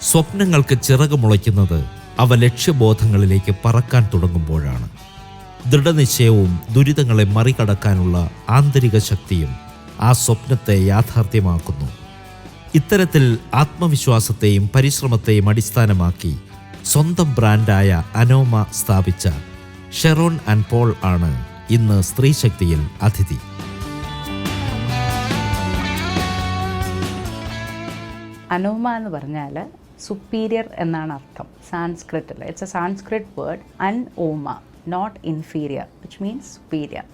സ്വപ്നങ്ങൾക്ക് ചിറക് മുളയ്ക്കുന്നത് അവ ലക്ഷ്യബോധങ്ങളിലേക്ക് പറക്കാൻ തുടങ്ങുമ്പോഴാണ്. ദൃഢനിശ്ചയവും ദുരിതങ്ങളെ മറികടക്കാനുള്ള ആന്തരിക ശക്തിയും ആ സ്വപ്നത്തെ യാഥാർത്ഥ്യമാക്കുന്നു. ഇത്തരത്തിൽ ആത്മവിശ്വാസത്തെയും പരിശ്രമത്തെയും അടിസ്ഥാനമാക്കി സ്വന്തം ബ്രാൻഡായ അനോമ സ്ഥാപിച്ച ഷെറോൺ ആൻഡ് പോൾ ആണ് ഇന്ന് സ്ത്രീശക്തിയിൽ അതിഥി. അനോമ എന്ന് പറഞ്ഞാൽ സുപ്പീരിയർ എന്നാണ് അർത്ഥം സാൻസ്ക്രിറ്റിൽ. It's a Sanskrit word Anoma, not inferior, which means superior.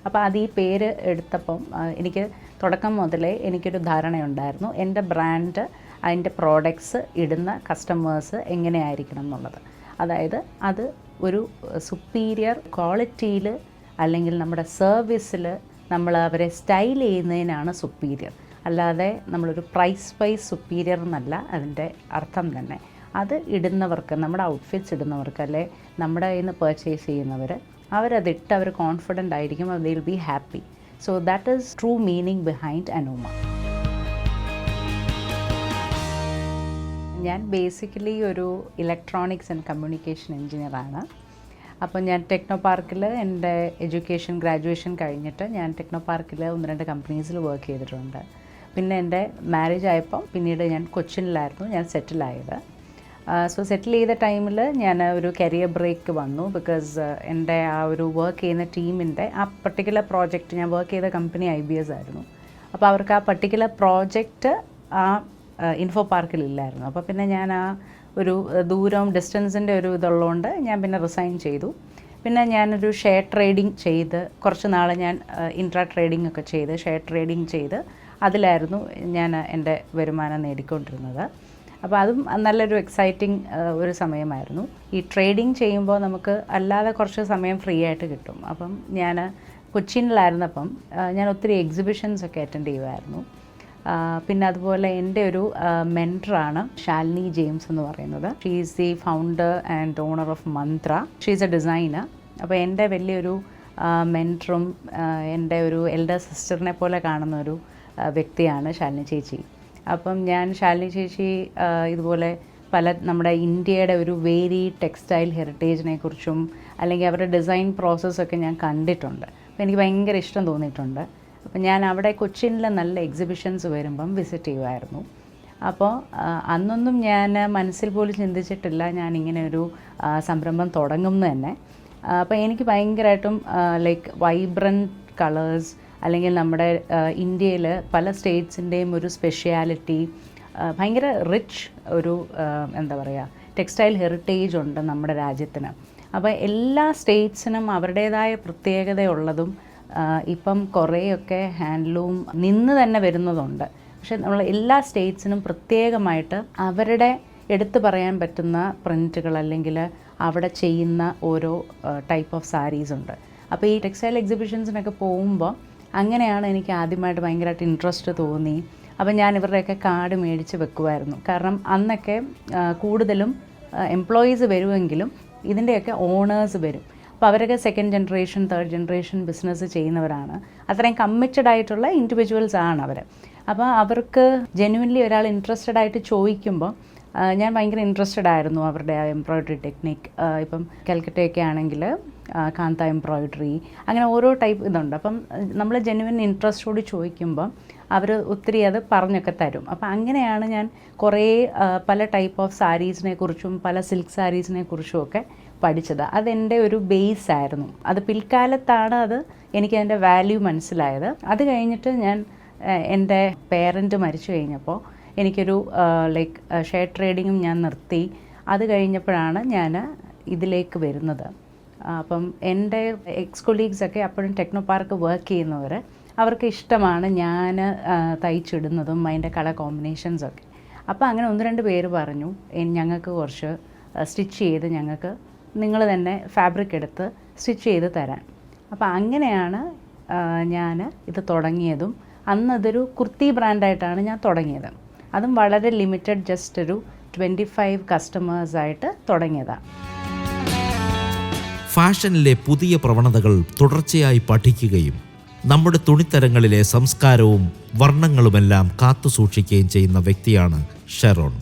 അപ്പോൾ അത് ഈ പേര് എടുത്തപ്പം എനിക്ക് തുടക്കം മുതലേ എനിക്കൊരു ധാരണയുണ്ടായിരുന്നു എൻ്റെ ബ്രാൻഡ്, അതിൻ്റെ പ്രോഡക്ട്സ് ഇടുന്ന കസ്റ്റമേഴ്സ് എങ്ങനെയായിരിക്കണം എന്നുള്ളത്. അതായത് അത് ഒരു സുപ്പീരിയർ ക്വാളിറ്റിയിൽ അല്ലെങ്കിൽ നമ്മുടെ സർവീസിൽ നമ്മൾ അവരെ സ്റ്റൈൽ ചെയ്യുന്നതിനാണ് സുപ്പീരിയർ. അല്ലാതെ നമ്മളൊരു പ്രൈസ് വൈസ് സുപ്പീരിയർ എന്നല്ല അതിൻ്റെ അർത്ഥം തന്നെ. അത് ഇടുന്നവർക്ക്, നമ്മുടെ ഔട്ട്ഫിറ്റ്സ് ഇടുന്നവർക്ക്, അല്ലെ നമ്മുടെ കയ്യിൽ നിന്ന് പർച്ചേസ് ചെയ്യുന്നവർ, അവരതിട്ട് അവർ കോൺഫിഡൻ്റ് ആയിരിക്കും, they will be happy. So that is true meaning behind Anoma. ഞാൻ ബേസിക്കലി ഒരു ഇലക്ട്രോണിക്സ് ആൻഡ് കമ്മ്യൂണിക്കേഷൻ എഞ്ചിനീയറാണ്. അപ്പോൾ ഞാൻ ടെക്നോ പാർക്കിൽ എൻ്റെ എഡ്യൂക്കേഷൻ ഗ്രാജുവേഷൻ കഴിഞ്ഞിട്ട് ഞാൻ ടെക്നോ പാർക്കിൽ 1-2 കമ്പനീസിൽ വർക്ക് ചെയ്തിട്ടുണ്ട്. പിന്നെ എൻ്റെ മാരേജ് ആയപ്പം പിന്നീട് ഞാൻ കൊച്ചിനിലായിരുന്നു ഞാൻ സെറ്റിലായത്. സോ സെറ്റിൽ ചെയ്ത ടൈമിൽ ഞാൻ ഒരു കരിയർ ബ്രേക്ക് വന്നു. ബിക്കോസ് എൻ്റെ ആ ഒരു വർക്ക് ചെയ്യുന്ന ടീമിൻ്റെ ആ പർട്ടിക്കുലർ പ്രോജക്റ്റ്, ഞാൻ വർക്ക് ചെയ്ത കമ്പനി IBS ആയിരുന്നു. അപ്പോൾ അവർക്ക് ആ പർട്ടിക്കുലർ പ്രോജക്റ്റ് ആ ഇൻഫോ പാർക്കിലില്ലായിരുന്നു. അപ്പോൾ പിന്നെ ഞാൻ ആ ഒരു ദൂരവും ഡിസ്റ്റൻസിൻ്റെ ഒരു ഇതുള്ളതുകൊണ്ട് ഞാൻ പിന്നെ റിസൈൻ ചെയ്തു. പിന്നെ ഞാനൊരു ഷെയർ ട്രേഡിങ് ചെയ്ത് കുറച്ച് നാൾ ഞാൻ ഇൻട്രാ ട്രേഡിംഗ് ഒക്കെ ചെയ്ത് ഷെയർ ട്രേഡിങ് ചെയ്ത് അതിലായിരുന്നു ഞാൻ എൻ്റെ വരുമാനം നേടിക്കൊണ്ടിരുന്നത്. അപ്പോൾ അതും നല്ലൊരു എക്സൈറ്റിംഗ് ഒരു സമയമായിരുന്നു. ഈ ട്രേഡിങ് ചെയ്യുമ്പോൾ നമുക്ക് അല്ലാതെ കുറച്ച് സമയം ഫ്രീ ആയിട്ട് കിട്ടും. അപ്പം ഞാൻ കൊച്ചിനിലായിരുന്നപ്പം ഞാൻ ഒത്തിരി എക്സിബിഷൻസ് ഒക്കെ അറ്റൻഡ് ചെയ്യുമായിരുന്നു. പിന്നെ അതുപോലെ എൻ്റെ ഒരു മെൻറ്ററാണ് ശാലിനി ജെയിംസ് എന്ന് പറയുന്നത്. She is the founder and owner of Mantra. She is A designer. അപ്പോൾ എൻ്റെ വലിയൊരു മെൻറ്ററും എൻ്റെ ഒരു എൽഡർ സിസ്റ്ററിനെ പോലെ കാണുന്ന ഒരു വ്യക്തിയാണ് ശാലിനി ചേച്ചി. അപ്പം ഞാൻ ശാലിനി ചേച്ചി ഇതുപോലെ പല നമ്മുടെ ഇന്ത്യയുടെ ഒരു വേരി ടെക്സ്റ്റൈൽ ഹെറിറ്റേജിനെ കുറിച്ചും അല്ലെങ്കിൽ അവരുടെ ഡിസൈൻ പ്രോസസ്സൊക്കെ ഞാൻ കണ്ടിട്ടുണ്ട്. അപ്പോൾ എനിക്ക് ഭയങ്കര ഇഷ്ടം തോന്നിയിട്ടുണ്ട്. അപ്പം ഞാൻ അവിടെ കൊച്ചിനിൽ നല്ല എക്സിബിഷൻസ് വരുമ്പം വിസിറ്റ് ചെയ്യുമായിരുന്നു. അപ്പോൾ അന്നൊന്നും ഞാൻ മനസ്സിൽ പോലും ചിന്തിച്ചിട്ടില്ല ഞാൻ ഇങ്ങനെ ഒരു സംരംഭം തുടങ്ങുമെന്ന് തന്നെ. അപ്പോൾ എനിക്ക് ഭയങ്കരമായിട്ടും ലൈക്ക് വൈബ്രൻറ്റ് കളേഴ്സ് അല്ലെങ്കിൽ നമ്മുടെ ഇന്ത്യയിൽ പല സ്റ്റേറ്റ്സിൻ്റെയും ഒരു സ്പെഷ്യാലിറ്റി, ഭയങ്കര റിച്ച് ഒരു എന്താ പറയുക ടെക്സ്റ്റൈൽ ഹെറിറ്റേജ് ഉണ്ട് നമ്മുടെ രാജ്യത്തിന്. അപ്പോൾ എല്ലാ സ്റ്റേറ്റ്സിനും അവരുടേതായ പ്രത്യേകതയുള്ളതും ഇപ്പം കുറേയൊക്കെ ഹാൻഡ്ലൂം നിന്ന് തന്നെ വരുന്നതുണ്ട്. പക്ഷേ നമ്മൾ എല്ലാ സ്റ്റേറ്റ്സിനും പ്രത്യേകമായിട്ട് അവരുടെ എടുത്തു പറയാൻ പറ്റുന്ന പ്രിൻറ്റുകൾ അല്ലെങ്കിൽ അവിടെ ചെയ്യുന്ന ഓരോ ടൈപ്പ് ഓഫ് സാരീസ് ഉണ്ട്. അപ്പോൾ ഈ ടെക്സ്റ്റൈൽ എക്സിബിഷൻസിനൊക്കെ പോകുമ്പോൾ അങ്ങനെയാണ് എനിക്ക് ആദ്യമായിട്ട് ഭയങ്കരമായിട്ട് ഇൻട്രസ്റ്റ് തോന്നി. അപ്പോൾ ഞാൻ ഇവരുടെയൊക്കെ കാർഡ് മേടിച്ച് വെക്കുമായിരുന്നു. കാരണം അന്നൊക്കെ കൂടുതലും എംപ്ലോയീസ് വരുമെങ്കിലും ഇതിൻ്റെയൊക്കെ ഓണേഴ്സ് വരും. അപ്പോൾ അവരൊക്കെ 2nd generation 3rd generation business ചെയ്യുന്നവരാണ്. അത്രയും കമ്മിറ്റഡ് ആയിട്ടുള്ള ഇൻഡിവിജ്വൽസ് ആണ് അവർ. അപ്പോൾ അവർക്ക് ജെന്യുവൻലി ഒരാൾ ഇൻട്രസ്റ്റഡ് ആയിട്ട് ചോദിക്കുമ്പോൾ ഞാൻ ഭയങ്കര ഇൻട്രസ്റ്റഡ് ആയിരുന്നു അവരുടെ ആ എംബ്രോയ്ഡറി ടെക്നിക്ക്. ഇപ്പം കൽക്കട്ടയൊക്കെ ആണെങ്കിൽ കാന്ത എംബ്രോയ്ഡറി, അങ്ങനെ ഓരോ ടൈപ്പ് ഇതുണ്ട്. അപ്പം നമ്മൾ ജെന്യുവൻ ഇൻട്രസ്റ്റോട് ചോദിക്കുമ്പോൾ അവർ ഒത്തിരി അത് പറഞ്ഞൊക്കെ തരും. അപ്പം അങ്ങനെയാണ് ഞാൻ കുറേ പല ടൈപ്പ് ഓഫ് സാരീസിനെ കുറിച്ചും പല സിൽക്ക് സാരീസിനെ കുറിച്ചും ഒക്കെ പഠിച്ചത്. അതെൻ്റെ ഒരു ബേസ് ആയിരുന്നു. അത് പിൽക്കാലത്താണ് അത് എനിക്കതിൻ്റെ വാല്യൂ മനസ്സിലായത്. അത് കഴിഞ്ഞിട്ട് ഞാൻ എൻ്റെ പേരൻറ്റ് മരിച്ചു കഴിഞ്ഞപ്പോൾ എനിക്കൊരു ലൈക്ക് ഷെയർ ട്രേഡിങ്ങും ഞാൻ നിർത്തി. അത് കഴിഞ്ഞപ്പോഴാണ് ഞാൻ ഇതിലേക്ക് വരുന്നത്. അപ്പം എൻ്റെ എക്സ് കൊളീഗ്സൊക്കെ അപ്പോഴും ടെക്നോ പാർക്ക് വർക്ക് ചെയ്യുന്നവർ, അവർക്ക് ഇഷ്ടമാണ് ഞാൻ തയ്ച്ചിടുന്നതും അതിൻ്റെ കളർ കോമ്പിനേഷൻസൊക്കെ. അപ്പോൾ അങ്ങനെ 1-2 പേര് പറഞ്ഞു ഞങ്ങൾക്ക് കുറച്ച് സ്റ്റിച്ച് ചെയ്ത് ഞങ്ങൾക്ക് നിങ്ങൾ തന്നെ ഫാബ്രിക് എടുത്ത് സ്റ്റിച്ച് ചെയ്ത് തരാൻ. അപ്പോൾ അങ്ങനെയാണ് ഞാൻ ഇത് തുടങ്ങിയതും. അന്ന് അതൊരു കുർത്തി ബ്രാൻഡായിട്ടാണ് ഞാൻ തുടങ്ങിയത്. അതും വളരെ ലിമിറ്റഡ്, ജസ്റ്റ് ഒരു 25 കസ്റ്റമേഴ്സായിട്ട് തുടങ്ങിയതാണ്. ഫാഷനിലെ പുതിയ പ്രവണതകൾ തുടർച്ചയായി പഠിക്കുകയും നമ്മുടെ തുണിത്തരങ്ങളിലെ സംസ്കാരവും വർണ്ണങ്ങളുമെല്ലാം കാത്തുസൂക്ഷിക്കുകയും ചെയ്യുന്ന വ്യക്തിയാണ് ഷെറോൺ.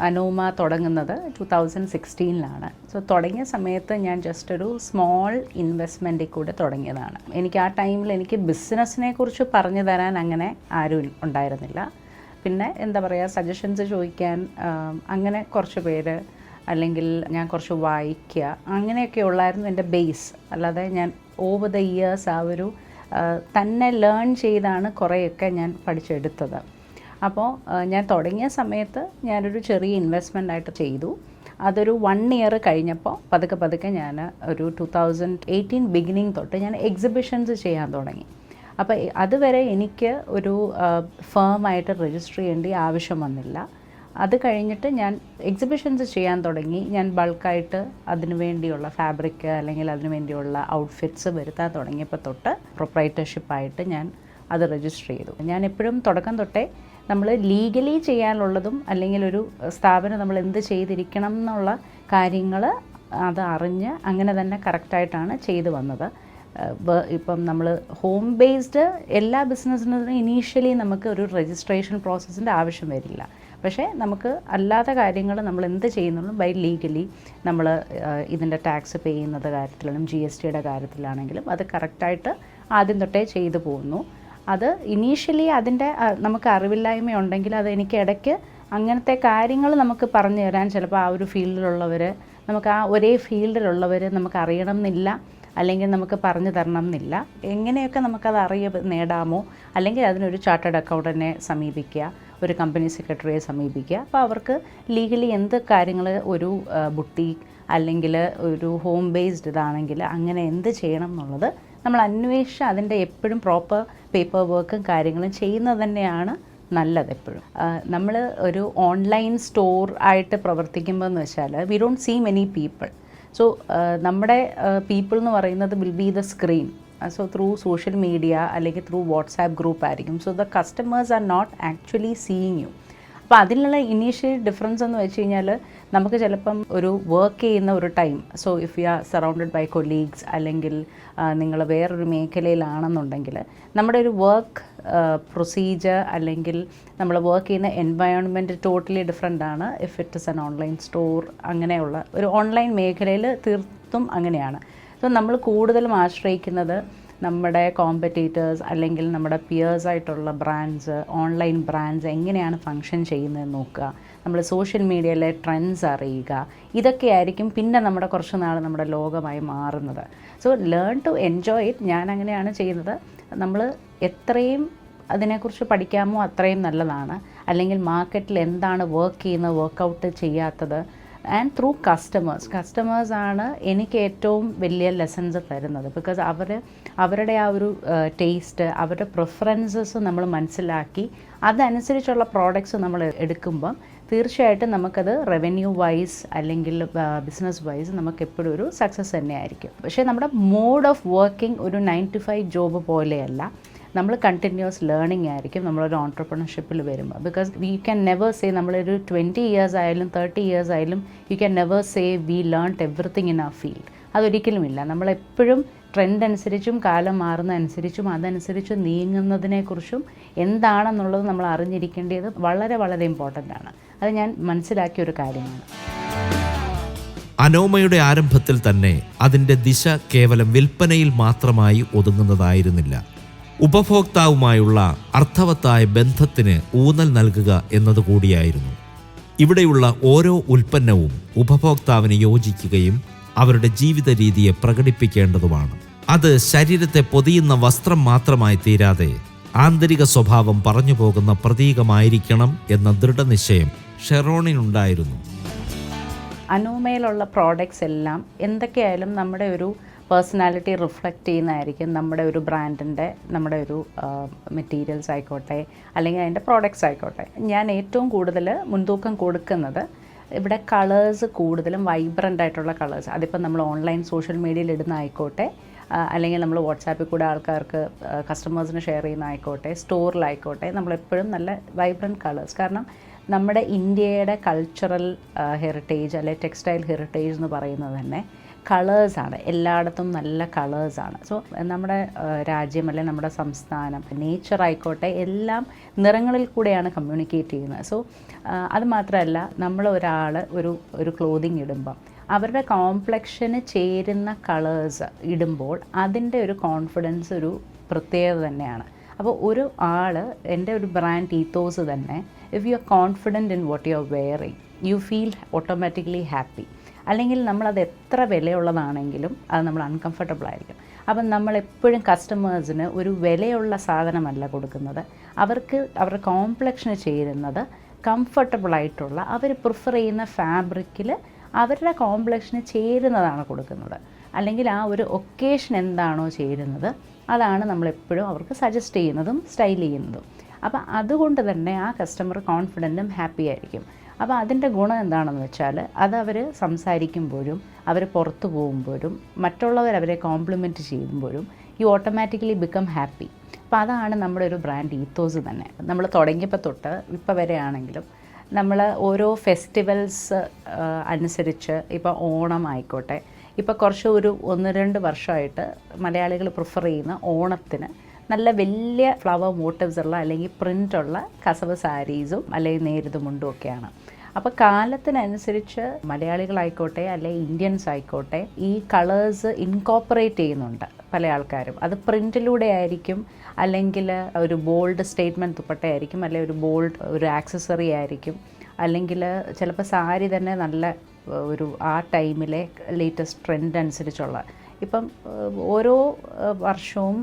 അനോമ തുടങ്ങുന്നത് 2016 സോ തുടങ്ങിയ സമയത്ത് ഞാൻ ജസ്റ്റ് ഒരു സ്മോൾ ഇൻവെസ്റ്റ്മെൻറ്റിൽ കൂടെ തുടങ്ങിയതാണ്. എനിക്ക് ആ ടൈമിൽ എനിക്ക് ബിസിനസ്സിനെ കുറിച്ച് പറഞ്ഞു തരാൻ അങ്ങനെ ആരും ഉണ്ടായിരുന്നില്ല. പിന്നെ എന്താ പറയുക, സജഷൻസ് ചോദിക്കാൻ അങ്ങനെ കുറച്ച് പേര്, അല്ലെങ്കിൽ ഞാൻ കുറച്ച് വായിക്കുക, അങ്ങനെയൊക്കെ ഉള്ളായിരുന്നു എൻ്റെ ബേസ്. അല്ലാതെ ഞാൻ ഓവർ ദ ഇയേഴ്സ് ആ ഒരു തന്നെ ലേൺ ചെയ്താണ് കുറേയൊക്കെ ഞാൻ പഠിച്ചെടുത്തത്. അപ്പോൾ ഞാൻ തുടങ്ങിയ സമയത്ത് ഞാനൊരു ചെറിയ ഇൻവെസ്റ്റ്മെൻ്റ് ആയിട്ട് ചെയ്തു. അതൊരു 1 ഇയർ കഴിഞ്ഞപ്പോൾ പതുക്കെ ഞാൻ ഒരു 2018 ബിഗിനിങ് തൊട്ട് ഞാൻ എക്സിബിഷൻസ് ചെയ്യാൻ തുടങ്ങി. അപ്പോൾ അതുവരെ എനിക്ക് ഒരു ഫേമായിട്ട് രജിസ്റ്റർ ചെയ്യേണ്ട ആവശ്യം വന്നില്ല. അത് കഴിഞ്ഞിട്ട് ഞാൻ എക്സിബിഷൻസ് ചെയ്യാൻ തുടങ്ങി. ഞാൻ ബൾക്കായിട്ട് അതിനു വേണ്ടിയുള്ള ഫാബ്രിക് അല്ലെങ്കിൽ അതിനു വേണ്ടിയുള്ള ഔട്ട്ഫിറ്റ്സ് വരുത്താൻ തുടങ്ങിയപ്പോൾ തൊട്ട് പ്രൊപ്രൈറ്റർഷിപ്പായിട്ട് ഞാൻ അത് രജിസ്റ്റർ ചെയ്തു. ഞാൻ എപ്പോഴും തുടക്കം തൊട്ടേ നമ്മൾ ലീഗലി ചെയ്യാനുള്ളതും അല്ലെങ്കിൽ ഒരു സ്ഥാപനം നമ്മൾ എന്ത് ചെയ്തിരിക്കണം എന്നുള്ള കാര്യങ്ങൾ അത് അറിഞ്ഞ് അങ്ങനെ തന്നെ കറക്റ്റായിട്ടാണ് ചെയ്തു വന്നത്. ഇപ്പം നമ്മൾ ഹോം ബേസ്ഡ് എല്ലാ ബിസിനസ്സിനും ഇനീഷ്യലി നമുക്ക് ഒരു രജിസ്ട്രേഷൻ പ്രോസസ്സിൻ്റെ ആവശ്യം വരില്ല. പക്ഷേ നമുക്ക് അല്ലാത്ത കാര്യങ്ങൾ നമ്മൾ എന്ത് ചെയ്യുന്നുള്ളൂ ബൈ ലീഗലി നമ്മൾ ഇതിൻ്റെ ടാക്സ് പേ ചെയ്യുന്നത് കാര്യത്തിലാണെങ്കിലും GSTയുടെ കാര്യത്തിലാണെങ്കിലും അത് കറക്റ്റായിട്ട് ആദ്യം തൊട്ടേ ചെയ്തു പോകുന്നു. അത് ഇനീഷ്യലി അതിൻ്റെ നമുക്ക് അറിവില്ലായ്മ ഉണ്ടെങ്കിൽ അത് എനിക്ക് ഇടയ്ക്ക് അങ്ങനത്തെ കാര്യങ്ങൾ നമുക്ക് പറഞ്ഞു തരാൻ ചിലപ്പോൾ ആ ഒരു ഫീൽഡിലുള്ളവർ, നമുക്ക് ആ ഒരേ ഫീൽഡിലുള്ളവർ നമുക്ക് അറിയണം എന്നില്ല, അല്ലെങ്കിൽ നമുക്ക് പറഞ്ഞു തരണം എന്നില്ല. എങ്ങനെയൊക്കെ നമുക്കത് നേടാമോ, അല്ലെങ്കിൽ അതിനൊരു ചാർട്ടേഡ് അക്കൗണ്ടൻറ്റിനെ സമീപിക്കുക, ഒരു കമ്പനി സെക്രട്ടറിയെ സമീപിക്കുക. അപ്പോൾ അവർക്ക് ലീഗലി എന്ത് കാര്യങ്ങൾ ഒരു ബുട്ടീക്ക് അല്ലെങ്കിൽ ഒരു ഹോം ബേസ്ഡ് ഇതാണെങ്കിൽ അങ്ങനെ എന്ത് ചെയ്യണം എന്നുള്ളത് നമ്മൾ അന്വേഷിച്ച് അതിൻ്റെ എപ്പോഴും പ്രോപ്പർ പേപ്പർ വർക്കും കാര്യങ്ങളും ചെയ്യുന്നത് തന്നെയാണ് നല്ലത്. എപ്പോഴും നമ്മൾ ഒരു ഓൺലൈൻ സ്റ്റോർ ആയിട്ട് പ്രവർത്തിക്കുമ്പോൾ എന്ന് വെച്ചാൽ we don't see many people. So നമ്മുടെ പീപ്പിൾ എന്ന് പറയുന്നത് will be the screen. So through social media അല്ലെങ്കിൽ ത്രൂ വാട്സാപ്പ് ഗ്രൂപ്പ് ആയിരിക്കും. So the customers are not actually seeing you. അപ്പോൾ അതിനുള്ള ഇനീഷ്യൽ ഡിഫറൻസ് എന്ന് വെച്ച് കഴിഞ്ഞാൽ നമുക്ക് ചിലപ്പം ഒരു വർക്ക് ചെയ്യുന്ന ഒരു time, so if you are surrounded by colleagues അല്ലെങ്കിൽ നിങ്ങൾ വേറൊരു മേഖലയിലാണെന്നുണ്ടെങ്കിൽ നമ്മുടെ ഒരു വർക്ക് പ്രൊസീജിയർ അല്ലെങ്കിൽ നമ്മൾ വർക്ക് ചെയ്യുന്ന എൻവയോൺമെൻറ്റ് ടോട്ടലി ഡിഫറെൻ്റ് ആണ് if it is an online store. അങ്ങനെയുള്ള ഒരു ഓൺലൈൻ മേഖലയിൽ തീർത്തും അങ്ങനെയാണ്. സോ നമ്മൾ കൂടുതലും ആശ്രയിക്കുന്നത് നമ്മുടെ കോമ്പറ്റീറ്റേഴ്സ് അല്ലെങ്കിൽ നമ്മുടെ പിയേഴ്സായിട്ടുള്ള ബ്രാൻഡ്സ്, ഓൺലൈൻ ബ്രാൻഡ്സ് എങ്ങനെയാണ് ഫങ്ഷൻ ചെയ്യുന്നതെന്ന് നോക്കുക, നമ്മൾ സോഷ്യൽ മീഡിയയിലെ ട്രെൻഡ്സ് അറിയുക. ഇതൊക്കെയായിരിക്കും പിന്നെ നമ്മുടെ കുറച്ച് നാൾ നമ്മുടെ ലോകമായി മാറുന്നത്. So learn to enjoy it. ഞാൻ അങ്ങനെയാണ് ചെയ്യുന്നത്. നമ്മൾ എത്രയും അതിനെക്കുറിച്ച് പഠിക്കാമോ അത്രയും നല്ലതാണ്. അല്ലെങ്കിൽ മാർക്കറ്റിൽ എന്താണ് വർക്ക് ചെയ്യുന്നത്, വർക്കൗട്ട് ചെയ്യാത്തത്, ആൻഡ് ത്രൂ കസ്റ്റമേഴ്സാണ് എനിക്ക് ഏറ്റവും വലിയ ലെസൺസ് തരുന്നത്. ബിക്കോസ് അവരുടെ ആ ഒരു ടേസ്റ്റ്, അവരുടെ പ്രിഫറൻസസ് നമ്മൾ മനസ്സിലാക്കി അതനുസരിച്ചുള്ള പ്രോഡക്റ്റ്സ് നമ്മൾ എടുക്കുമ്പം തീർച്ചയായിട്ടും നമുക്കത് റവന്യൂ വൈസ് അല്ലെങ്കിൽ ബിസിനസ് വൈസ് നമുക്ക് എപ്പോഴും ഒരു സക്സസ് തന്നെയായിരിക്കും. പക്ഷേ നമ്മുടെ മോഡ് ഓഫ് വർക്കിംഗ് ഒരു 9 to 5 ജോബ് പോലെയല്ല. നമ്മൾ കണ്ടിന്യൂസ് ലേണിംഗ് ആയിരിക്കും നമ്മളൊരു ഓൺട്രപ്രണർഷിപ്പിൽ വരുമ്പോൾ. Because we can never say നമ്മളൊരു 20 ഇയേഴ്സ് ആയാലും 30 ഇയേഴ്സ് ആയാലും you can never say V learned everything in ആ ഫീൽഡ്. അതൊരിക്കലുമില്ല. നമ്മളെപ്പോഴും ട്രെൻഡ് അനുസരിച്ചും കാലം മാറുന്ന അനുസരിച്ചും അതനുസരിച്ച് നീങ്ങുന്നതിനെക്കുറിച്ചും എന്താണെന്നുള്ളത് നമ്മൾ അറിഞ്ഞിരിക്കേണ്ടത് വളരെ വളരെ ഇമ്പോർട്ടൻ്റ് ആണ്. അത് ഞാൻ മനസ്സിലാക്കിയൊരു കാര്യമാണ്. അനോമയുടെ ആരംഭത്തിൽ തന്നെ അതിൻ്റെ ദിശ കേവലം വിൽപ്പനയിൽ മാത്രമായി ഒതുങ്ങുന്നതായിരുന്നില്ല. ഉപഭോക്താവുമായുള്ള അർത്ഥവത്തായ ബന്ധത്തിന് ഊന്നൽ നൽകുക എന്നതുകൂടിയായിരുന്നു. ഇവിടെയുള്ള ഓരോ ഉൽപ്പന്നവും ഉപഭോക്താവിന് യോജിക്കുകയും അവരുടെ ജീവിത രീതിയെ പ്രകടിപ്പിക്കേണ്ടതുമാണ്. അത് ശരീരത്തെ പൊതിയുന്ന വസ്ത്രം മാത്രമായി തീരാതെ ആന്തരിക സ്വഭാവം പറഞ്ഞു പോകുന്ന പ്രതീകമായിരിക്കണം എന്ന ദൃഢനിശ്ചയം ഷെറോണിനുണ്ടായിരുന്നു. അനോമയിലുള്ള പ്രോഡക്റ്റ്സ് എല്ലാം എന്തൊക്കെയായാലും നമ്മുടെ ഒരു പേഴ്സണാലിറ്റി റിഫ്ലക്റ്റ് ചെയ്യുന്നതായിരിക്കും. നമ്മുടെ ഒരു ബ്രാൻഡിൻ്റെ നമ്മുടെ ഒരു മെറ്റീരിയൽസ് ആയിക്കോട്ടെ അല്ലെങ്കിൽ അതിൻ്റെ പ്രോഡക്റ്റ്സ് ആയിക്കോട്ടെ. ഞാൻ ഏറ്റവും കൂടുതൽ മുൻതൂക്കം കൊടുക്കുന്നത് ഇവിടെ കളേഴ്സ്, കൂടുതലും വൈബ്രൻ്റ് ആയിട്ടുള്ള കളേഴ്സ്. അതിപ്പോൾ നമ്മൾ ഓൺലൈൻ സോഷ്യൽ മീഡിയയിൽ ഇടുന്ന ആയിക്കോട്ടെ, അല്ലെങ്കിൽ നമ്മൾ വാട്സാപ്പിൽ കൂടെ ആൾക്കാർക്ക് കസ്റ്റമേഴ്സിന് ഷെയർ ചെയ്യുന്ന ആയിക്കോട്ടെ, സ്റ്റോറിലായിക്കോട്ടെ, നമ്മളെപ്പോഴും നല്ല വൈബ്രൻറ്റ് കളേഴ്സ്. കാരണം നമ്മുടെ ഇന്ത്യയുടെ കൾച്ചറൽ ഹെറിറ്റേജ് അല്ലെ ടെക്സ്റ്റൈൽ ഹെറിറ്റേജ് എന്ന് പറയുന്നത് തന്നെ കളേഴ്സാണ്, എല്ലായിടത്തും നല്ല കളേഴ്സാണ്. സോ നമ്മുടെ രാജ്യം അല്ലെങ്കിൽ നമ്മുടെ സംസ്ഥാനം, നേച്ചർ ആയിക്കോട്ടെ, എല്ലാം നിറങ്ങളിൽ കൂടെയാണ് കമ്മ്യൂണിക്കേറ്റ് ചെയ്യുന്നത്. സോ അത് മാത്രമല്ല, നമ്മളൊരാൾ ഒരു ക്ലോതിങ് ഇടുമ്പം അവരുടെ കോംപ്ലക്ഷന് ചേരുന്ന കളേഴ്സ് ഇടുമ്പോൾ അതിൻ്റെ ഒരു കോൺഫിഡൻസ് ഒരു പ്രത്യേകത തന്നെയാണ്. അപ്പോൾ ഒരു ആൾ, എൻ്റെ ഒരു ബ്രാൻഡ് ഈത്തോസ് തന്നെ, if you R confident in what you are wearing, you feel automatically happy. അല്ലെങ്കിൽ നമ്മളത് എത്ര വിലയുള്ളതാണെങ്കിലും അത് നമ്മൾ അൺകംഫർട്ടബിൾ ആയിരിക്കും. അപ്പം നമ്മളെപ്പോഴും കസ്റ്റമേഴ്സിന് ഒരു വിലയുള്ള സാധനമല്ല കൊടുക്കുന്നത്, അവർക്ക് അവരുടെ കോംപ്ലക്ഷന് ചേരുന്നത് കംഫർട്ടബിളായിട്ടുള്ള, അവർ പ്രിഫർ ചെയ്യുന്ന ഫാബ്രിക്കിൽ അവരുടെ കോംപ്ലക്ഷന് ചേരുന്നതാണ് കൊടുക്കുന്നത്. അല്ലെങ്കിൽ ആ ഒരു ഒക്കേഷൻ എന്താണോ ചേരുന്നത് അതാണ് നമ്മളെപ്പോഴും അവർക്ക് സജസ്റ്റ് ചെയ്യുന്നതും സ്റ്റൈൽ ചെയ്യുന്നതും. അപ്പോൾ അതുകൊണ്ട് തന്നെ ആ കസ്റ്റമർ കോൺഫിഡൻറ്റും ഹാപ്പി ആയിരിക്കും. അപ്പോൾ അതിൻ്റെ ഗുണം എന്താണെന്ന് വെച്ചാൽ, അത് അവർ സംസാരിക്കുമ്പോഴും അവർ പുറത്തു പോകുമ്പോഴും മറ്റുള്ളവർ അവരെ കോംപ്ലിമെൻറ്റ് ചെയ്യുമ്പോഴും യു ഓട്ടോമാറ്റിക്കലി ബിക്കം ഹാപ്പി. അപ്പോൾ അതാണ് നമ്മുടെ ഒരു ബ്രാൻഡ് ഈത്തോസ് തന്നെ. നമ്മൾ തുടങ്ങിയപ്പോൾ തൊട്ട് ഇപ്പോൾ വരെ ആണെങ്കിലും നമ്മൾ ഓരോ ഫെസ്റ്റിവൽസ് അനുസരിച്ച്, ഇപ്പോൾ ഓണം ആയിക്കോട്ടെ, ഇപ്പോൾ കുറച്ച് ഒരു 1-2 വർഷമായിട്ട് മലയാളികൾ പ്രിഫർ ചെയ്യുന്ന ഓണത്തിന് നല്ല വലിയ ഫ്ലവർ മോട്ടീവ്സ് ഉള്ള അല്ലെങ്കിൽ പ്രിൻ്റുള്ള കസവ് സാരീസും അല്ലെങ്കിൽ നേരിത് മുണ്ടും ഒക്കെയാണ്. അപ്പോൾ കാലത്തിനനുസരിച്ച് മലയാളികളായിക്കോട്ടെ അല്ലെങ്കിൽ ഇന്ത്യൻസ് ആയിക്കോട്ടെ ഈ കളേഴ്സ് ഇൻകോപ്പറേറ്റ് ചെയ്യുന്നുണ്ട് പല ആൾക്കാരും. അത് പ്രിൻറ്റിലൂടെ ആയിരിക്കും, അല്ലെങ്കിൽ ഒരു ബോൾഡ് സ്റ്റേറ്റ്മെൻറ്റ് ദുപ്പട്ടയായിരിക്കും, അല്ലെങ്കിൽ ഒരു ബോൾഡ് ഒരു ആക്സസറി ആയിരിക്കും, അല്ലെങ്കിൽ ചിലപ്പോൾ സാരി തന്നെ നല്ല ഒരു ആ ടൈമിലെ ലേറ്റസ്റ്റ് ട്രെൻഡ് അനുസരിച്ചുള്ള. ഇപ്പം ഓരോ വർഷവും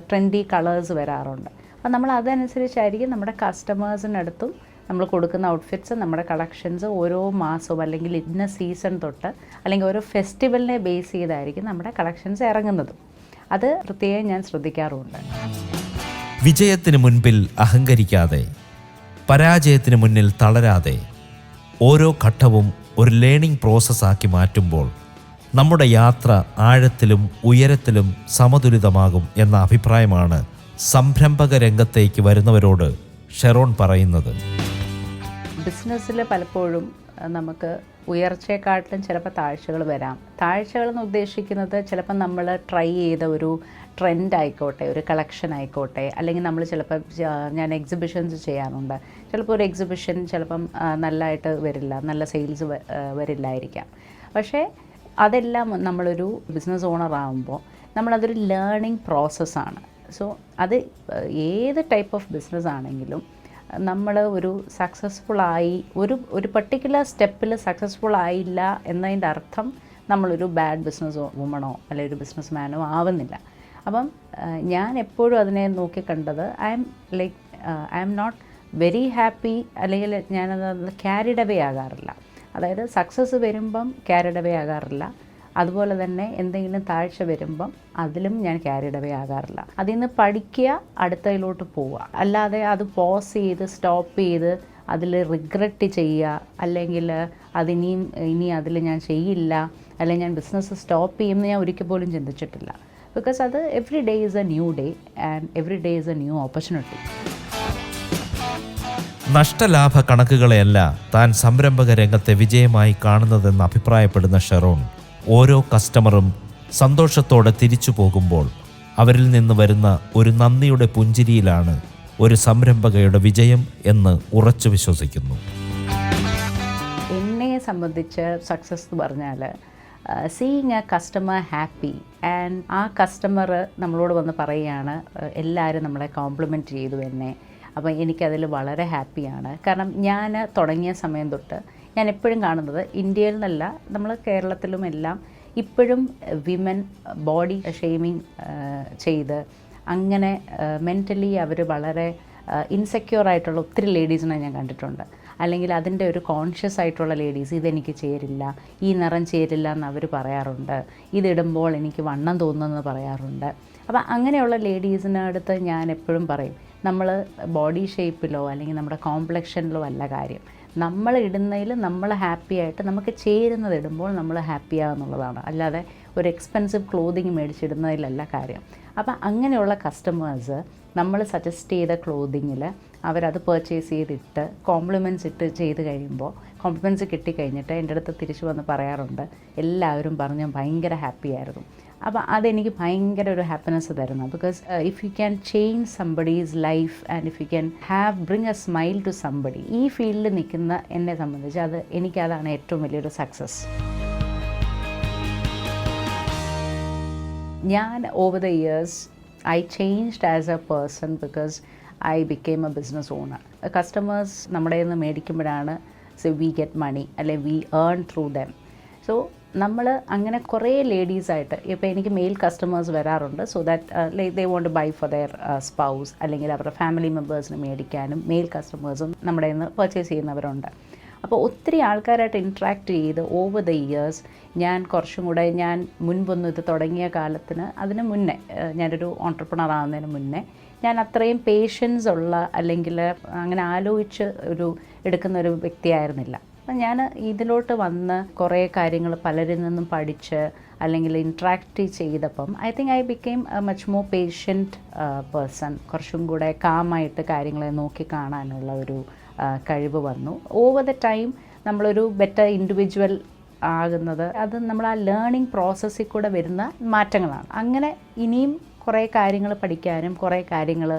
ട്രെൻഡി കളേഴ്സ് വരാറുണ്ട്. അപ്പം നമ്മൾ അതനുസരിച്ചായിരിക്കും നമ്മുടെ കസ്റ്റമേഴ്സിനടുത്തും നമ്മൾ കൊടുക്കുന്ന ഔട്ട്ഫിറ്റ്സ്, നമ്മുടെ കളക്ഷൻസ് ഓരോ മാസവും അല്ലെങ്കിൽ ഇന്ന സീസൺ തൊട്ട് അല്ലെങ്കിൽ ഓരോ ഫെസ്റ്റിവലിനെ ബേസ് ചെയ്തായിരിക്കും നമ്മുടെ കളക്ഷൻസ് ഇറങ്ങുന്നതും. അത് പ്രത്യേകം ഞാൻ ശ്രദ്ധിക്കാറുമുണ്ട്. വിജയത്തിന് മുൻപിൽ അഹങ്കരിക്കാതെ, പരാജയത്തിന് മുന്നിൽ തളരാതെ, ഓരോ ഘട്ടവും ഒരു ലേണിംഗ് പ്രോസസ്സാക്കി മാറ്റുമ്പോൾ നമ്മുടെ യാത്ര ആഴത്തിലും ഉയരത്തിലും സമതുലിതമാകും എന്ന അഭിപ്രായമാണ് സംരംഭക രംഗത്തേക്ക് വരുന്നവരോട് ഷെറോൺ പറയുന്നത്. ബിസിനസ്സിൽ പലപ്പോഴും നമുക്ക് ഉയർച്ചയെക്കാട്ടിലും ചിലപ്പോൾ താഴ്ചകൾ വരാം. താഴ്ചകളെന്ന് ഉദ്ദേശിക്കുന്നത് ചിലപ്പോൾ നമ്മൾ ട്രൈ ചെയ്ത ഒരു ട്രെൻഡ് ആയിക്കോട്ടെ, ഒരു കളക്ഷൻ ആയിക്കോട്ടെ, അല്ലെങ്കിൽ നമ്മൾ ചിലപ്പോൾ ഞാൻ എക്സിബിഷൻസ് ചെയ്യാറുണ്ട്. ചിലപ്പോൾ ഒരു എക്സിബിഷൻ ചിലപ്പം നല്ലതായിട്ട് വരില്ല, നല്ല സെയിൽസ് വരില്ലായിരിക്കാം. പക്ഷേ അതെല്ലാം നമ്മളൊരു ബിസിനസ് ഓണർ ആകുമ്പോൾ നമ്മളതൊരു ലേണിംഗ് പ്രോസസ്സാണ്. സോ അത് ഏത് ടൈപ്പ് ഓഫ് ബിസിനസ് ആണെങ്കിലും നമ്മൾ ഒരു സക്സസ്ഫുള്ളായി ഒരു പർട്ടിക്കുലർ സ്റ്റെപ്പിൽ സക്സസ്ഫുൾ ആയില്ല എന്നതിൻ്റെ അർത്ഥം നമ്മളൊരു ബാഡ് ബിസിനസ് വുമണോ അല്ലെങ്കിൽ ഒരു ബിസിനസ് മാനോ ആവുന്നില്ല. അപ്പം ഞാൻ എപ്പോഴും അതിനെ നോക്കിക്കണ്ടത് I'm not very happy, അല്ലെങ്കിൽ ഞാനത് ക്യാരിഡ് അവേ ആകാറില്ല. അതായത് സക്സസ് വരുമ്പം ക്യാരിഡ് അവേ ആകാറില്ല, അതുപോലെ തന്നെ എന്തെങ്കിലും താഴ്ച വരുമ്പം അതിലും ഞാൻ ക്യാരിഡ് അവേ ആകാറില്ല. അതിൽ നിന്ന് പഠിക്കുക, അടുത്തതിലോട്ട് പോവുക. അല്ലാതെ അത് പോസ് ചെയ്ത് സ്റ്റോപ്പ് ചെയ്ത് അതിൽ റിഗ്രറ്റ് ചെയ്യുക, അല്ലെങ്കിൽ ഇനി അതിൽ ഞാൻ ചെയ്യില്ല, അല്ലെങ്കിൽ ഞാൻ ബിസിനസ് സ്റ്റോപ്പ് ചെയ്യുമെന്ന് ഞാൻ ഒരിക്കൽ പോലും ചിന്തിച്ചിട്ടില്ല. ബിക്കോസ് അത് every day is a new day and every day is a new opportunity. നഷ്ടലാഭ കണക്കുകളെയല്ല താൻ സംരംഭക രംഗത്തെ വിജയമായി കാണുന്നതെന്ന് അഭിപ്രായപ്പെടുന്ന ഷെറോൺ, ഓരോ കസ്റ്റമറും സന്തോഷത്തോടെ തിരിച്ചു പോകുമ്പോൾ അവരിൽ നിന്ന് വരുന്ന ഒരു നന്ദിയുടെ പുഞ്ചിരിയിലാണ് ഒരു സംരംഭകയുടെ വിജയം എന്ന് ഉറച്ചു വിശ്വസിക്കുന്നു. എന്നെ സംബന്ധിച്ച് സക്സസ് എന്ന് പറഞ്ഞാൽ seeing A customer happy and ആ കസ്റ്റമർ നമ്മളോട് വന്ന് പറയുകയാണ് എല്ലാവരും നമ്മളെ കോംപ്ലിമെൻറ്റ് ചെയ്തു എന്നെ. അപ്പോൾ എനിക്കതിൽ വളരെ ഹാപ്പിയാണ്. കാരണം ഞാൻ തുടങ്ങിയ സമയം തൊട്ട് ഞാൻ എപ്പോഴും കാണുന്നത് ഇന്ത്യയിൽ നിന്നല്ല, നമ്മൾ കേരളത്തിലും എല്ലാം ഇപ്പോഴും വിമൻ ബോഡി ഷെയ്മിങ് ചെയ്ത് അങ്ങനെ മെൻ്റലി അവർ വളരെ ഇൻസെക്യൂർ ആയിട്ടുള്ള ഒത്തിരി ലേഡീസിനെ ഞാൻ കണ്ടിട്ടുണ്ട്. അല്ലെങ്കിൽ അതിൻ്റെ ഒരു കോൺഷ്യസ് ആയിട്ടുള്ള ലേഡീസ്, ഇതെനിക്ക് ചേരില്ല, ഈ നിറം ചേരില്ല എന്ന് അവർ പറയാറുണ്ട്, ഇതിടുമ്പോൾ എനിക്ക് വണ്ണം തോന്നുമെന്ന് പറയാറുണ്ട്. അപ്പോൾ അങ്ങനെയുള്ള ലേഡീസിനടുത്ത് ഞാൻ എപ്പോഴും പറയും, നമ്മൾ ബോഡി ഷേപ്പിലോ അല്ലെങ്കിൽ നമ്മുടെ കോംപ്ലക്ഷനിലോ അല്ല കാര്യം, നമ്മൾ ഇടുന്നതിൽ നമ്മൾ ഹാപ്പി ആയിട്ട് നമുക്ക് ചേരുന്നത് ഇടുമ്പോൾ നമ്മൾ ഹാപ്പിയാകുന്നുള്ളതാണ്. അല്ലാതെ ഒരു എക്സ്പെൻസീവ് ക്ലോതിങ് മേടിച്ചിടുന്നതിലല്ല കാര്യം. അപ്പം അങ്ങനെയുള്ള കസ്റ്റമേഴ്സ് നമ്മൾ സജസ്റ്റ് ചെയ്ത ക്ലോതിങ്ങിൽ അവരത് പർച്ചേസ് ചെയ്തിട്ട് കോംപ്ലിമെൻറ്റ്സ് ഇട്ട് ചെയ്ത് കഴിയുമ്പോൾ, കോംപ്ലിമെൻറ്റ്സ് കിട്ടിക്കഴിഞ്ഞിട്ട് എൻ്റെ അടുത്ത് തിരിച്ചു വന്ന് പറയാറുണ്ട്, എല്ലാവരും പറഞ്ഞ് ഭയങ്കര ഹാപ്പി ആയിരുന്നു. അപ്പോൾ അതെനിക്ക് ഭയങ്കര ഒരു ഹാപ്പിനെസ് തരുന്നു. Because if you can change somebody's life and if you can bring a smile to somebody, ഈ ഫീൽഡിൽ നിൽക്കുന്ന എന്നെ സംബന്ധിച്ച് എനിക്കതാണ് ഏറ്റവും വലിയൊരു സക്സസ്. ഞാൻ over the years I changed as a person because I became a business owner. Customers നമ്മുടെ നിന്ന് മേടിക്കുമ്പോഴാണ് we get money, അല്ലെ we earn through them. So നമ്മൾ അങ്ങനെ കുറേ ലേഡീസായിട്ട്, ഇപ്പോൾ എനിക്ക് മെയിൽ കസ്റ്റമേഴ്സ് വരാറുണ്ട്. So that they won't buy for their spouse, അല്ലെങ്കിൽ അവരുടെ ഫാമിലി മെമ്പേഴ്സിന് മേടിക്കാനും മെയിൽ കസ്റ്റമേഴ്സും നമ്മുടെ നിന്ന് പർച്ചേസ് ചെയ്യുന്നവരുണ്ട്. അപ്പോൾ ഒത്തിരി ആൾക്കാരായിട്ട് ഇൻട്രാക്ട് ചെയ്ത് ഓവർ ദ ഇയേഴ്സ് ഞാൻ കുറച്ചും കൂടെ, ഞാൻ മുൻപൊന്നും ഇത് തുടങ്ങിയ അതിന് മുന്നേ, ഞാനൊരു ഓൺട്രപ്രണർ ആവുന്നതിന് മുന്നേ ഞാൻ അത്രയും പേഷ്യൻസ് ഉള്ള, അല്ലെങ്കിൽ അങ്ങനെ ആലോചിച്ച് എടുക്കുന്ന ഒരു വ്യക്തിയായിരുന്നില്ല. അപ്പം ഞാൻ ഇതിലോട്ട് വന്ന് കുറേ കാര്യങ്ങൾ പലരിൽ നിന്നും പഠിച്ച് അല്ലെങ്കിൽ ഇൻട്രാക്ട് ചെയ്തപ്പം I think I became A much more patient person. കുറച്ചും കൂടെ കാമായിട്ട് കാര്യങ്ങളെ നോക്കി കാണാനുള്ള ഒരു കഴിവ് വന്നു. ഓവർ ദ ടൈം നമ്മളൊരു ബെറ്റർ ഇൻഡിവിജ്വൽ ആകുന്നത് അത് നമ്മൾ ആ ലേണിംഗ് പ്രോസസ്സിൽ കൂടെ വരുന്ന മാറ്റങ്ങളാണ്. അങ്ങനെ ഇനിയും കുറേ കാര്യങ്ങൾ പഠിക്കാനും കുറേ കാര്യങ്ങൾ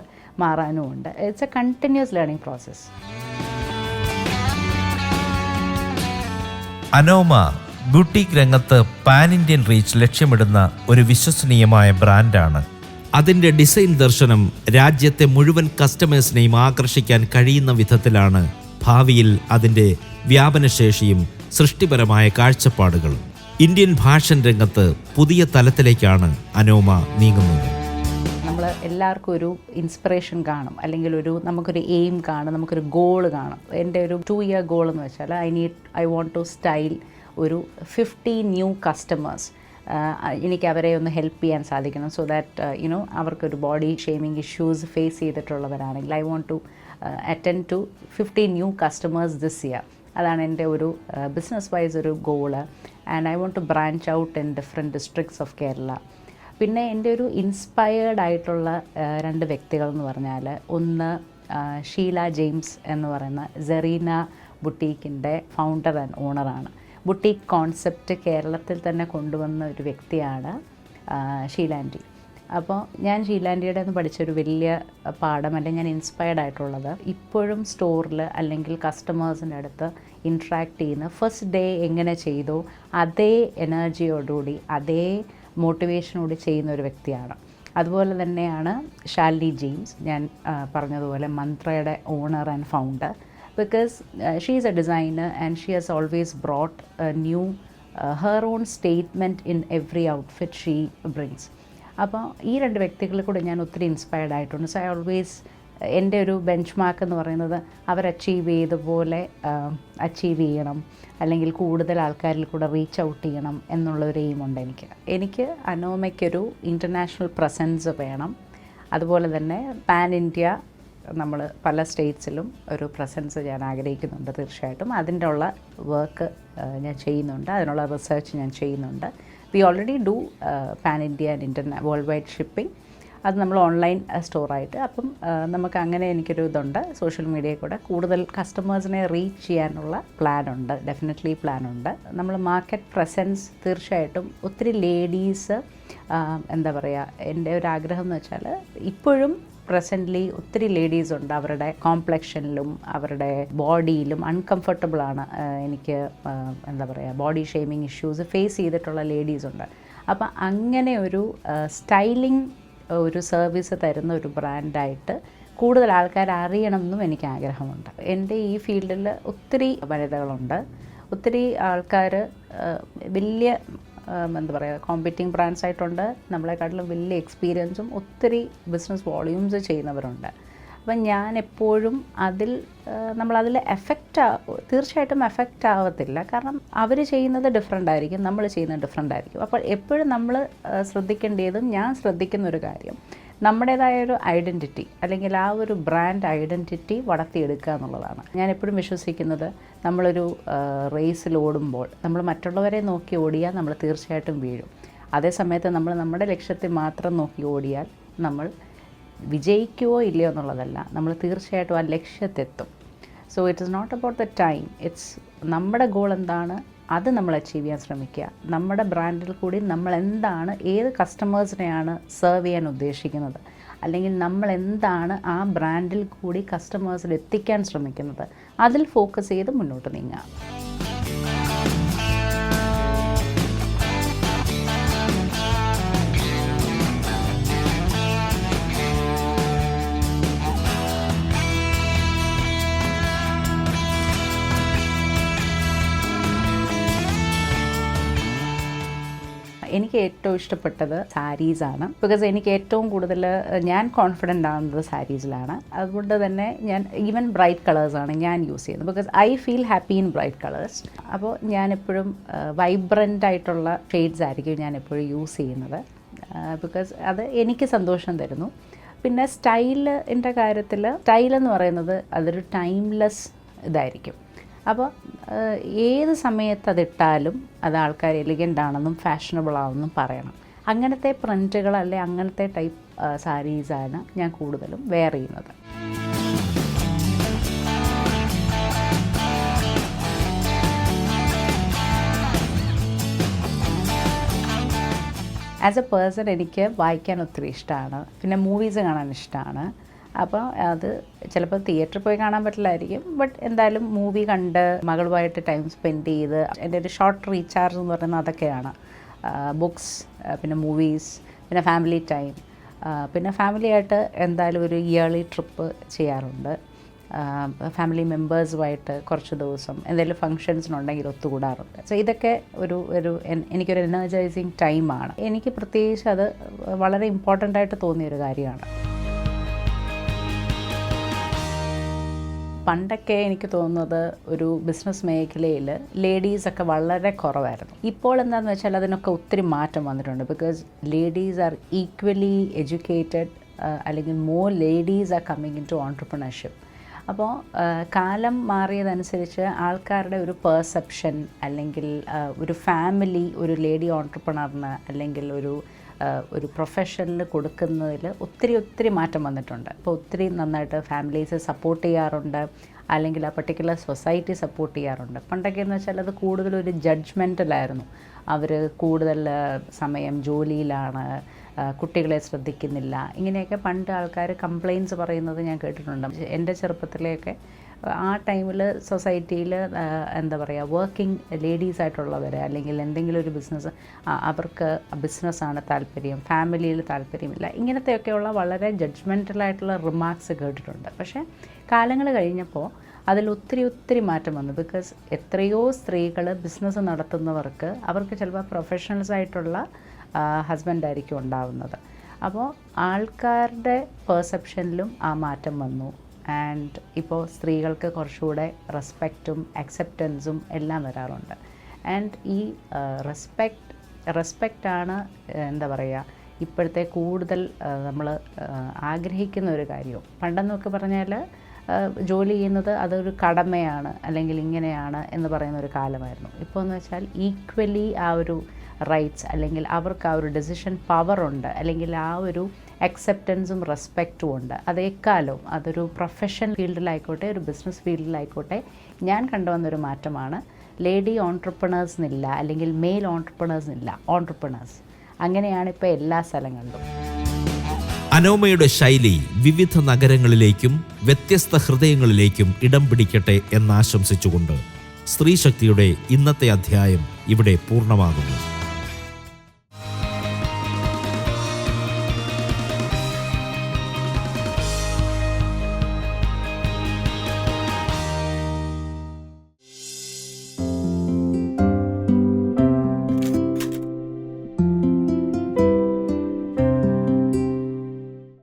മാറാനും ഉണ്ട്. It's a continuous learning process. Anoma boutique രംഗത്ത് പാൻ ഇന്ത്യൻ റീച്ച് ലക്ഷ്യമിടുന്ന ഒരു വിശ്വസനീയമായ ബ്രാൻഡാണ്. അതിൻ്റെ ഡിസൈൻ ദർശനം രാജ്യത്തെ മുഴുവൻ കസ്റ്റമേഴ്സിനെയും ആകർഷിക്കാൻ കഴിയുന്ന വിധത്തിലാണ് ഭാവിയിൽ അതിൻ്റെ വ്യാപനശേഷിയും സൃഷ്ടിപരമായ കാഴ്ചപ്പാടുകളും. ഇന്ത്യൻ ഫാഷൻ രംഗത്ത് പുതിയ തലത്തിലേക്കാണ് അനോമ നീങ്ങുന്നത്. നമ്മൾ എല്ലാവർക്കും ഒരു ഇൻസ്പിറേഷൻ കാണും, അല്ലെങ്കിൽ നമുക്കൊരു എയിം കാണും, നമുക്കൊരു ഗോൾ കാണും. എൻ്റെ ഒരു 2 year ഗോൾ എന്ന് വെച്ചാൽ ഐ വോണ്ട് ടു സ്റ്റൈൽ ഒരു 50 ന്യൂ കസ്റ്റമേഴ്സ്. എനിക്ക് അവരെ ഒന്ന് ഹെൽപ്പ് ചെയ്യാൻ സാധിക്കണം. സോ ദാറ്റ് അവർക്കൊരു ബോഡി ഷേമിങ് ഇഷ്യൂസ് ഫേസ് ചെയ്തിട്ടുള്ളവരാണെങ്കിൽ I want to attend to 50 new customers this year. അതാണ് എൻ്റെ ഒരു ബിസിനസ് വൈസ് ഒരു goal. And I want to branch out in different districts of Kerala. പിന്നെ എൻ്റെ ഒരു ഇൻസ്പയർഡ് ആയിട്ടുള്ള 2 വ്യക്തികൾ എന്ന് പറഞ്ഞാൽ, ഒന്ന് ഷീല ജെയിംസ് എന്ന് പറയുന്ന സെറീന ബുട്ടീക്കിൻ്റെ ഫൗണ്ടർ ആൻഡ് ഓണറാണ്. ബുട്ടീക്ക് കോൺസെപ്റ്റ് കേരളത്തിൽ തന്നെ കൊണ്ടുവന്ന ഒരു വ്യക്തിയാണ് ഷീലാൻറ്റി. അപ്പോൾ ഞാൻ ഷീലാൻറ്റിയുടെ നിന്ന് പഠിച്ചൊരു വലിയ പാഠം, അല്ലെങ്കിൽ ഞാൻ ഇൻസ്പയർഡ് ആയിട്ടുള്ളത്, ഇപ്പോഴും സ്റ്റോറിൽ അല്ലെങ്കിൽ കസ്റ്റമേഴ്സിൻ്റെ അടുത്ത് ഇൻട്രാക്ട് ചെയ്യുന്ന ഫസ്റ്റ് ഡേ എങ്ങനെ ചെയ്തോ അതേ എനർജിയോടുകൂടി അതേ മോട്ടിവേഷനോട് ചെയ്യുന്ന ഒരു വ്യക്തിയാണ്. അതുപോലെ തന്നെയാണ് ഷാലിനി ജെയിംസ്, ഞാൻ പറഞ്ഞതുപോലെ മന്ത്രയുടെ owner and founder. Because she is a designer and she has always brought a new her own statement in every outfit she brings. അപ്പോൾ ഈ 2 വ്യക്തികളിൽ കൂടെ ഞാൻ ഒത്തിരി ഇൻസ്പയർഡ് ആയിട്ടുണ്ട്. സോ ഐ ഓൾവേസ്, എൻ്റെ ഒരു ബെഞ്ച് മാർക്ക് എന്ന് പറയുന്നത് അവർ അച്ചീവ് ചെയ്തപോലെ അച്ചീവ് ചെയ്യണം, അല്ലെങ്കിൽ കൂടുതൽ ആൾക്കാരിൽ കൂടെ റീച്ച് ഔട്ട് ചെയ്യണം എന്നുള്ളൊരു എയിമുണ്ട് എനിക്ക്. അനോമയ്ക്കൊരു ഇൻ്റർനാഷണൽ പ്രസൻസ് വേണം. അതുപോലെ തന്നെ പാൻ ഇന്ത്യ, നമ്മൾ പല സ്റ്റേറ്റ്സിലും ഒരു പ്രസൻസ് ഞാൻ ആഗ്രഹിക്കുന്നുണ്ട്. തീർച്ചയായിട്ടും അതിൻ്റെ ഉള്ള വർക്ക് ഞാൻ ചെയ്യുന്നുണ്ട്, അതിനുള്ള റിസർച്ച് ഞാൻ ചെയ്യുന്നുണ്ട്. We already do pan India and world wide shipping. അത് നമ്മൾ ഓൺലൈൻ സ്റ്റോറായിട്ട്. അപ്പം നമുക്ക് അങ്ങനെ എനിക്കൊരു ഇതുണ്ട്, സോഷ്യൽ മീഡിയയിൽ കൂടെ കൂടുതൽ കസ്റ്റമേഴ്സിനെ റീച്ച് ചെയ്യാനുള്ള പ്ലാനുണ്ട്, ഡെഫിനറ്റ്ലി പ്ലാനുണ്ട്. നമ്മൾ മാർക്കറ്റ് പ്രസൻസ് തീർച്ചയായിട്ടും ഒത്തിരി ലേഡീസ്, എന്താ പറയുക, എൻ്റെ ഒരു ആഗ്രഹം എന്ന് വെച്ചാൽ ഇപ്പോഴും പ്രസൻ്റ്ലി ഒത്തിരി ലേഡീസ് ഉണ്ട്, അവരുടെ കോംപ്ലക്ഷനിലും അവരുടെ ബോഡിയിലും അൺകംഫർട്ടബിളാണ്. എനിക്ക് എന്താ പറയുക, ബോഡി ഷേമിങ് ഇഷ്യൂസ് ഫേസ് ചെയ്തിട്ടുള്ള ലേഡീസ് ഉണ്ട്. അപ്പം അങ്ങനെ ഒരു സ്റ്റൈലിംഗ് ഒരു സർവീസ് തരുന്ന ഒരു ബ്രാൻഡായിട്ട് കൂടുതൽ ആൾക്കാർ അറിയണമെന്നും എനിക്ക് ആഗ്രഹമുണ്ട്. എൻ്റെ ഈ ഫീൽഡിൽ ഒത്തിരി വനിതകളുണ്ട്, ഒത്തിരി ആൾക്കാർ വലിയ എന്താ പറയുക കോമ്പീറ്റിംഗ് ബ്രാൻഡ്സ് ആയിട്ടുണ്ട്, നമ്മളെക്കാട്ടിലും വലിയ എക്സ്പീരിയൻസും ഒത്തിരി ബിസിനസ് വോളിയൂംസ് ചെയ്യുന്നവരുണ്ട്. അപ്പം ഞാൻ എപ്പോഴും നമ്മളതിൽ തീർച്ചയായിട്ടും എഫക്റ്റ് ആവത്തില്ല. കാരണം അവർ ചെയ്യുന്നത് ഡിഫറെൻ്റ് ആയിരിക്കും, നമ്മൾ ചെയ്യുന്നത് ഡിഫറെൻ്റ് ആയിരിക്കും. അപ്പോൾ എപ്പോഴും നമ്മൾ ശ്രദ്ധിക്കേണ്ടതും, ഞാൻ ശ്രദ്ധിക്കുന്ന ഒരു കാര്യം, നമ്മുടേതായ ഒരു ഐഡൻറ്റിറ്റി അല്ലെങ്കിൽ ആ ഒരു ബ്രാൻഡ് ഐഡൻറ്റിറ്റി വളർത്തിയെടുക്കുക എന്നുള്ളതാണ്. ഞാൻ എപ്പോഴും വിശ്വസിക്കുന്നത്, നമ്മളൊരു റേസിൽ ഓടുമ്പോൾ നമ്മൾ മറ്റുള്ളവരെ നോക്കി ഓടിയാൽ നമ്മൾ തീർച്ചയായിട്ടും വീഴും. അതേ സമയത്ത് നമ്മൾ നമ്മുടെ ലക്ഷ്യത്തെ മാത്രം നോക്കി ഓടിയാൽ നമ്മൾ വിജയിക്കുവോ ഇല്ലയോ എന്നുള്ളതല്ല, നമ്മൾ തീർച്ചയായിട്ടും ആ ലക്ഷ്യത്തെത്തും. So it is not about the time, it's നമ്മുടെ ഗോൾ എന്താണ് അത് നമ്മൾ അച്ചീവ് ചെയ്യാൻ ശ്രമിക്കുക. നമ്മുടെ ബ്രാൻഡിൽ കൂടി നമ്മൾ എന്താണ്, ഏത് കസ്റ്റമേഴ്സിനെയാണ് സെർവ് ചെയ്യാൻ ഉദ്ദേശിക്കുന്നത്, അല്ലെങ്കിൽ നമ്മൾ എന്താണ് ആ ബ്രാൻഡിൽ കൂടി കസ്റ്റമേഴ്സിൽ എത്തിക്കാൻ ശ്രമിക്കുന്നത്, അതിൽ ഫോക്കസ് ചെയ്ത് മുന്നോട്ട് നീങ്ങുക. എനിക്ക് ഏറ്റവും ഇഷ്ടപ്പെട്ടത് സാരീസാണ്. ബിക്കോസ് എനിക്ക് ഏറ്റവും കൂടുതൽ ഞാൻ കോൺഫിഡൻ്റ് ആവുന്നത് സാരീസിലാണ്. അതുകൊണ്ട് തന്നെ ഞാൻ ഈവൻ ബ്രൈറ്റ് കളേഴ്സാണ് ഞാൻ യൂസ് ചെയ്യുന്നത്. Because I feel happy in bright colours. അപ്പോൾ ഞാനെപ്പോഴും വൈബ്രൻ്റ് ആയിട്ടുള്ള ഷെയ്ഡ്സ് ആയിരിക്കും ഞാൻ എപ്പോഴും യൂസ് ചെയ്യുന്നത്. ബിക്കോസ് അത് എനിക്ക് സന്തോഷം തരുന്നു. പിന്നെ സ്റ്റൈലിൻ്റെ കാര്യത്തിൽ സ്റ്റൈലെന്ന് പറയുന്നത് അതൊരു ടൈംലെസ് ഇതായിരിക്കും. അപ്പോൾ ഏത് സമയത്ത് അതിട്ടാലും അത് ആൾക്കാർ എലിഗൻ്റ് ആണെന്നും ഫാഷനബിൾ ആണെന്നും പറയണം. അങ്ങനത്തെ പ്രിൻറ്റുകൾ അല്ലെ അങ്ങനത്തെ ടൈപ്പ് സാരീസാണ് ഞാൻ കൂടുതലും വെയർ ചെയ്യുന്നത്. ആസ് എ പേഴ്സൺ എനിക്ക് വായിക്കാൻ ഒത്തിരി ഇഷ്ടമാണ്. പിന്നെ മൂവീസ് കാണാൻ ഇഷ്ടമാണ്. അപ്പോൾ അത് ചിലപ്പോൾ തിയേറ്ററിൽ പോയി കാണാൻ പറ്റില്ലായിരിക്കും, ബട്ട് എന്തായാലും മൂവി കണ്ട് മകളുമായിട്ട് ടൈം സ്പെൻഡ് ചെയ്ത് എൻ്റെ ഒരു ഷോർട്ട് റീചാർജ് എന്ന് പറയുന്നത് അതൊക്കെയാണ്. ബുക്സ്, പിന്നെ മൂവീസ്, പിന്നെ ഫാമിലി ടൈം. പിന്നെ ഫാമിലിയായിട്ട് എന്തായാലും ഒരു ഇയർലി ട്രിപ്പ് ചെയ്യാറുണ്ട്. ഫാമിലി മെമ്പേഴ്സുമായിട്ട് കുറച്ച് ദിവസം എന്തെങ്കിലും ഫങ്ഷൻസിനുണ്ടെങ്കിൽ ഒത്തുകൂടാറുണ്ട്. സോ ഇതൊക്കെ എനിക്കൊരു എനർജൈസിങ് ടൈമാണ്. എനിക്ക് പ്രത്യേകിച്ച് അത് വളരെ ഇമ്പോർട്ടൻ്റ് ആയിട്ട് തോന്നിയൊരു കാര്യമാണ്. പണ്ടൊക്കെ എനിക്ക് തോന്നുന്നത് ഒരു ബിസിനസ് മേഖലയിൽ ലേഡീസൊക്കെ വളരെ കുറവായിരുന്നു. ഇപ്പോൾ എന്താണെന്ന് വെച്ചാൽ അതിനൊക്കെ ഒത്തിരി മാറ്റം വന്നിട്ടുണ്ട്. Because ladies are equally educated, അല്ലെങ്കിൽ more ladies are coming in to entrepreneurship. അപ്പോൾ കാലം മാറിയതനുസരിച്ച് ആൾക്കാരുടെ ഒരു പെർസെപ്ഷൻ, അല്ലെങ്കിൽ ഒരു ഫാമിലി ഒരു ലേഡി ഓൺട്രപ്രണറിന് അല്ലെങ്കിൽ ഒരു പ്രൊഫഷനിൽ കൊടുക്കുന്നതിൽ ഒത്തിരി മാറ്റം വന്നിട്ടുണ്ട്. ഇപ്പോൾ ഒത്തിരി നന്നായിട്ട് ഫാമിലീസ് സപ്പോർട്ട് ചെയ്യാറുണ്ട്, അല്ലെങ്കിൽ ആ പർട്ടിക്കുലർ സൊസൈറ്റി സപ്പോർട്ട് ചെയ്യാറുണ്ട്. പണ്ടൊക്കെ എന്ന് വെച്ചാൽ അത് കൂടുതലൊരു ജഡ്ജ്മെൻറ്റലായിരുന്നു. അവർ കൂടുതൽ സമയം ജോലിയിലാണ്, കുട്ടികളെ ശ്രദ്ധിക്കുന്നില്ല, ഇങ്ങനെയൊക്കെ പണ്ട് ആൾക്കാർ കംപ്ലയിൻറ്റ്സ് പറയുന്നത് ഞാൻ കേട്ടിട്ടുണ്ട്. എൻ്റെ ചെറുപ്പത്തിലെയൊക്കെ ആ ടൈമിൽ സൊസൈറ്റിയിൽ എന്താ പറയുക, വർക്കിംഗ് ലേഡീസായിട്ടുള്ളവർ അല്ലെങ്കിൽ എന്തെങ്കിലും ഒരു ബിസിനസ്, അവർക്ക് ബിസിനസ്സാണ് താല്പര്യം, ഫാമിലിയിൽ താല്പര്യമില്ല, ഇങ്ങനത്തെയൊക്കെയുള്ള വളരെ ജഡ്ജ്മെൻറ്റലായിട്ടുള്ള റിമാർക്സ് കേട്ടിട്ടുണ്ട്. പക്ഷേ കാലങ്ങൾ കഴിഞ്ഞപ്പോൾ അതിൽ ഒത്തിരി മാറ്റം വന്നു. ബിക്കോസ് എത്രയോ സ്ത്രീകൾ ബിസിനസ് നടത്തുന്നവർക്ക് അവർക്ക് ചിലപ്പോൾ പ്രൊഫഷണൽസായിട്ടുള്ള ഹസ്ബൻഡായിരിക്കും ഉണ്ടാവുന്നത്. അപ്പോൾ ആൾക്കാരുടെ പെർസെപ്ഷനിലും ആ മാറ്റം വന്നു. ആൻഡ് ഇപ്പോൾ സ്ത്രീകൾക്ക് കുറച്ചുകൂടെ റെസ്പെക്റ്റും അക്സെപ്റ്റൻസും എല്ലാം വരാറുണ്ട്. ആൻഡ് ഈ റെസ്പെക്റ്റാണ് എന്താ പറയുക ഇപ്പോഴത്തെ കൂടുതൽ നമ്മൾ ആഗ്രഹിക്കുന്ന ഒരു കാര്യവും. പണ്ടെന്നൊക്കെ പറഞ്ഞാൽ ജോലി ചെയ്യുന്നത് അതൊരു കടമയാണ്, അല്ലെങ്കിൽ ഇങ്ങനെയാണ് എന്ന് പറയുന്ന ഒരു കാലമായിരുന്നു. ഇപ്പോൾ എന്ന് വെച്ചാൽ ഈക്വലി ആ ഒരു റൈറ്റ്സ്, അല്ലെങ്കിൽ അവർക്ക് ആ ഒരു ഡെസിഷൻ പവറുണ്ട്, അല്ലെങ്കിൽ ആ ഒരു അക്സെപ്റ്റൻസും റെസ്പെക്റ്റും ഉണ്ട്. അതേക്കാലവും അതൊരു പ്രൊഫഷൻ ഫീൽഡിലായിക്കോട്ടെ ഒരു ബിസിനസ് ഫീൽഡിലായിക്കോട്ടെ ഞാൻ കണ്ടുവന്നൊരു മാറ്റമാണ്. ലേഡി ഓൺട്രപ്രണേഴ്സ് എന്നില്ല, അല്ലെങ്കിൽ മെയിൽ ഓൺട്രപ്രണേഴ്സ് എന്നില്ല, ഓൺട്രപ്രണേഴ്സ്. അങ്ങനെയാണ് ഇപ്പോൾ എല്ലാ സ്ഥലങ്ങളിലും. അനോമയുടെ ശൈലി വിവിധ നഗരങ്ങളിലേക്കും വ്യത്യസ്ത ഹൃദയങ്ങളിലേക്കും ഇടം പിടിക്കട്ടെ എന്നാശംസിച്ചുകൊണ്ട് സ്ത്രീശക്തിയുടെ ഇന്നത്തെ അധ്യായം ഇവിടെ പൂർണ്ണമാകുന്നു.